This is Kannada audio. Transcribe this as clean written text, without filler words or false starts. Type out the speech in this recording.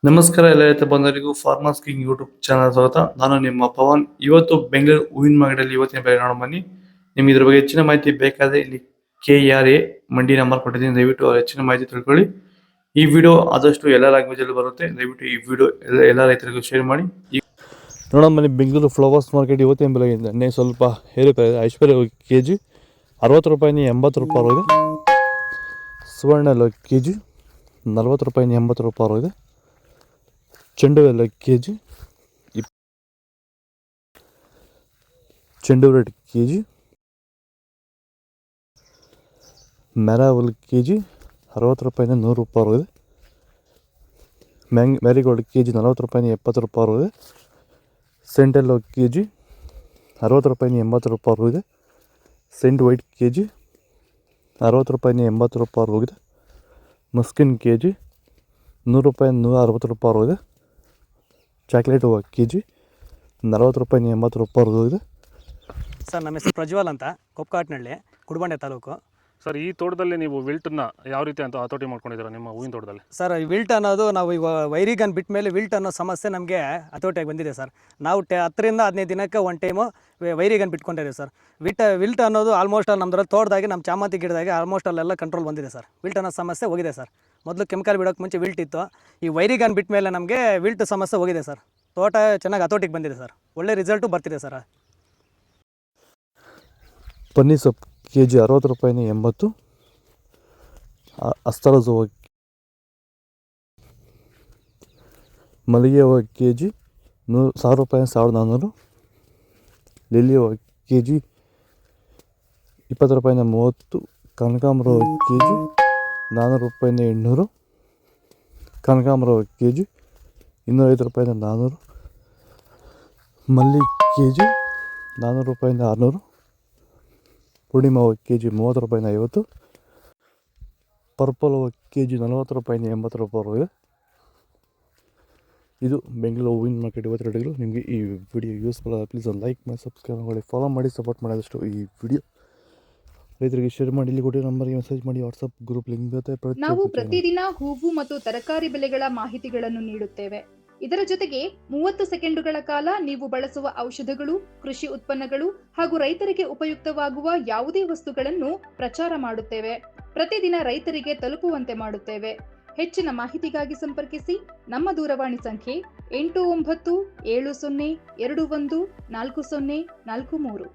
ನಮಸ್ಕಾರ ಎಲ್ಲ ರೈತ ಬಂಧುಗಳಿಗೂ ಫಾರ್ಮರ್ಸ್ ಕಿಂಗ್ ಯೂಟ್ಯೂಬ್ ಚಾನಲ್ ಸ್ವಾಗತ. ನಾನು ನಿಮ್ಮ ಪವನ್. ಇವತ್ತು ಬೆಂಗಳೂರು ಹೂವಿನ ಮಾರ್ಕೆಟಲ್ಲಿ ಇವತ್ತಿನ ಬೆಲೆ ನೋಡೋಣ ಬನ್ನಿ. ನಿಮ್ಗೆ ಇದ್ರ ಬಗ್ಗೆ ಹೆಚ್ಚಿನ ಮಾಹಿತಿ ಬೇಕಾದ್ರೆ ಇಲ್ಲಿ KRA ಮಂಡಿ ನಂಬರ್ ಕೊಟ್ಟಿದ್ದೀನಿ, ದಯವಿಟ್ಟು ಹೆಚ್ಚಿನ ಮಾಹಿತಿ ತಿಳ್ಕೊಳ್ಳಿ. ಈ ವಿಡಿಯೋ ಆದಷ್ಟು ಎಲ್ಲ ಲ್ಯಾಂಗ್ವೇಜ್ ಅಲ್ಲಿ ಬರುತ್ತೆ, ದಯವಿಟ್ಟು ಈ ವಿಡಿಯೋ ಎಲ್ಲ ರೈತರಿಗೂ ಶೇರ್ ಮಾಡಿ. ನೋಡೋಣ ಬನ್ನಿ, ಬೆಂಗಳೂರು ಫ್ಲವರ್ಸ್ ಮಾರ್ಕೆಟ್ ಇವತ್ತಿನ ಬೆಲೆ ಸ್ವಲ್ಪ ಏರುಪೇರು. ಐಶ್ವರ್ಯ KG 60 ರೂಪಾಯಿನ 80 ರೂಪಾಯಿ ಇದೆ. ಸುವರ್ಣ ಎಲ್ಲ KG 40 ರೂಪಾಯಿನ 80 ರೂಪಾಯಿ ಇದೆ. ಚೆಂಡು ಎಲ್ಲ KG ಚೆಂಡು ರೇಟ್ KG. ಮೆರಾವಲ್ KG 60 ರೂಪಾಯಿನ 100 ರೂಪಾಯಿ ಇದೆ. ಮ್ಯಾರಿಗೋಲ್ಡ್ KG 40 ರೂಪಾಯಿನ 70 ರೂಪಾಯಿ ಇದೆ. ಸೆಂಟೆಲ್ಲೋ KG 60 ರೂಪಾಯಿನ 80 ರೂಪಾಯಿ ಇದೆ. ಸೆಂಟ್ ವೈಟ್ KG 60 ರೂಪಾಯಿನ 80 ರೂಪಾಯಿ ಇದೆ. ಮಸ್ಕಿನ್ KG 100 ರೂಪಾಯಿನ 160 ರೂಪಾಯಿ ಇದೆ. ಚಾಕ್ಲೇಟ್ ಹೂವು KG 40 ರೂಪಾಯಿನ 80 ರೂಪಾಯಿ ಇದೆ. ಸರ್, ನಮ್ಮ ಹೆಸರು ಪ್ರಜ್ವಲ್ ಅಂತ, ಕೊಪ್ಪಕಾಟ್ನಹಳ್ಳಿ, ಕುಡಬಂಡೆ ತಾಲೂಕು. ಸರ್, ಈ ತೋಟದಲ್ಲಿ ನೀವು ವಿಲ್ಟನ್ನ ಯಾವ ರೀತಿ ಅಂತ ಹತೋಟಿ ಮಾಡ್ಕೊಂಡಿದ್ದೀರಾ ನಿಮ್ಮ ಹೂವಿನ ತೋಟದಲ್ಲಿ? ಸರ್, ಈ ವಿಲ್ಟ್ ಅನ್ನೋದು ನಾವು ಇವಾಗ ವೈರಿಗನ್ ಬಿಟ್ಟ ಮೇಲೆ ವಿಲ್ಟ್ ಅನ್ನೋ ಸಮಸ್ಯೆ ನಮಗೆ ಹತೋಟಿಯಾಗಿ ಬಂದಿದೆ ಸರ್. ನಾವು 10 ರಿಂದ 15 ದಿನಕ್ಕೆ ಒಂದು ಟೈಮು ವೈರಿಗನ್ ಬಿಟ್ಕೊಂಡಿದ್ದೀವಿ ಸರ್. ವಿಲ್ಟ್ ಅನ್ನೋದು ಆಲ್ಮೋಸ್ಟ್ ನಮ್ಮದ್ರಲ್ಲಿ ತೋಟದಾಗಿ ನಮ್ಮ ಚಾಮಂತಿ ಗಿಡದಾಗೆ ಆಲ್ಮೋಸ್ಟ್ ಅಲ್ಲೆಲ್ಲ ಕಂಟ್ರೋಲ್ ಬಂದಿದೆ ಸರ್. ವಿಲ್ಟ್ ಅನ್ನೋ ಸಮಸ್ಯೆ ಹೋಗಿದೆ ಸರ್. ಮೊದಲು ಕೆಮಿಕಲ್ ಬಿಡೋಕ್ಕೆ ಮುಂಚೆ ವಿಲ್ಟ್ ಇತ್ತು. ಈ ವೈರಿಗನ್ ಬಿಟ್ಟ ಮೇಲೆ ನಮಗೆ ವಿಲ್ಟ್ ಸಮಸ್ಯೆ ಹೋಗಿದೆ ಸರ್. ತೋಟ ಚೆನ್ನಾಗಿ ಹತೋಟಿಗೆ ಬಂದಿದೆ ಸರ್. ಒಳ್ಳೆ ರಿಸಲ್ಟು ಬರ್ತಿದೆ ಸರ್. ಪನ್ನೀರ್ ಸೊಪ್ಪು KG 60 ರೂಪಾಯಿನ 80. ಅಸ್ತರಜ್ ಹೂವು ಮಲ್ಲಿಗೆ ಹೂವು KG 1000 ರೂಪಾಯಿನ 1400. ಲಿಲ್ಲಿ ಹೂವು KG 20 ರೂಪಾಯಿನ 30. ಕನಕಾಂಬರ ಹೂವು KG 400 ರೂಪಾಯಿನ 800. ಕನಕಾಂಬರ ಹೂವು KG 250 ರೂಪಾಯಿನ 400. ಮಲ್ಲಿ KG 400 ರೂಪಾಯಿನ 600. ಪೂರ್ಣಿಮಾ ಹೂವು KG 30 ರೂಪಾಯಿನ 50. ಪರ್ಪಲ್ ಹೂವು KG 40 ರೂಪಾಯಿನ 80 ರೂಪಾಯಿ ಇದೆ. ಇದು ಬೆಂಗಳೂರು ಹೂವಿನ ಮಾರ್ಕೆಟ್ ಇವತ್ತು ರೇಟ್ಗಳು. ನಿಮಗೆ ಈ ವಿಡಿಯೋ ಯೂಸ್ಫುಲ್ ಆದ ಪ್ಲೀಸ್ ಒಂದು ಲೈಕ್ ಮಾಡಿ, ಸಬ್ಸ್ಕ್ರೈಬ್ ಮಾಡಿ, ಫಾಲೋ ಮಾಡಿ, ಸಪೋರ್ಟ್ ಮಾಡೋದಷ್ಟು ಈ ವಿಡಿಯೋ ರೈತರಿಗೆ ಶೇರ್ ಮಾಡಿ. ಇಲ್ಲಿ ಕೊಟ್ಟಿರೋ ನಂಬರ್ಗೆ ಮೆಸೇಜ್ ಮಾಡಿ. ವಾಟ್ಸಪ್ ಗ್ರೂಪ್ ಲಿಂಕ್ ಬರುತ್ತೆ. ನಾವು ಪ್ರತಿದಿನ ಹೂವು ಮತ್ತು ತರಕಾರಿ ಬೆಲೆಗಳ ಮಾಹಿತಿಗಳನ್ನು ನೀಡುತ್ತೇವೆ. ಇದರ ಜೊತೆಗೆ 30 ಸೆಕೆಂಡುಗಳ ಕಾಲ ನೀವು ಬಳಸುವ ಔಷಧಗಳು, ಕೃಷಿ ಉತ್ಪನ್ನಗಳು ಹಾಗೂ ರೈತರಿಗೆ ಉಪಯುಕ್ತವಾಗುವ ಯಾವುದೇ ವಸ್ತುಗಳನ್ನು ಪ್ರಚಾರ ಮಾಡುತ್ತೇವೆ. ಪ್ರತಿದಿನ ರೈತರಿಗೆ ತಲುಪುವಂತೆ ಮಾಡುತ್ತೇವೆ. ಹೆಚ್ಚಿನ ಮಾಹಿತಿಗಾಗಿ ಸಂಪರ್ಕಿಸಿ. ನಮ್ಮ ದೂರವಾಣಿ ಸಂಖ್ಯೆ 8970214043.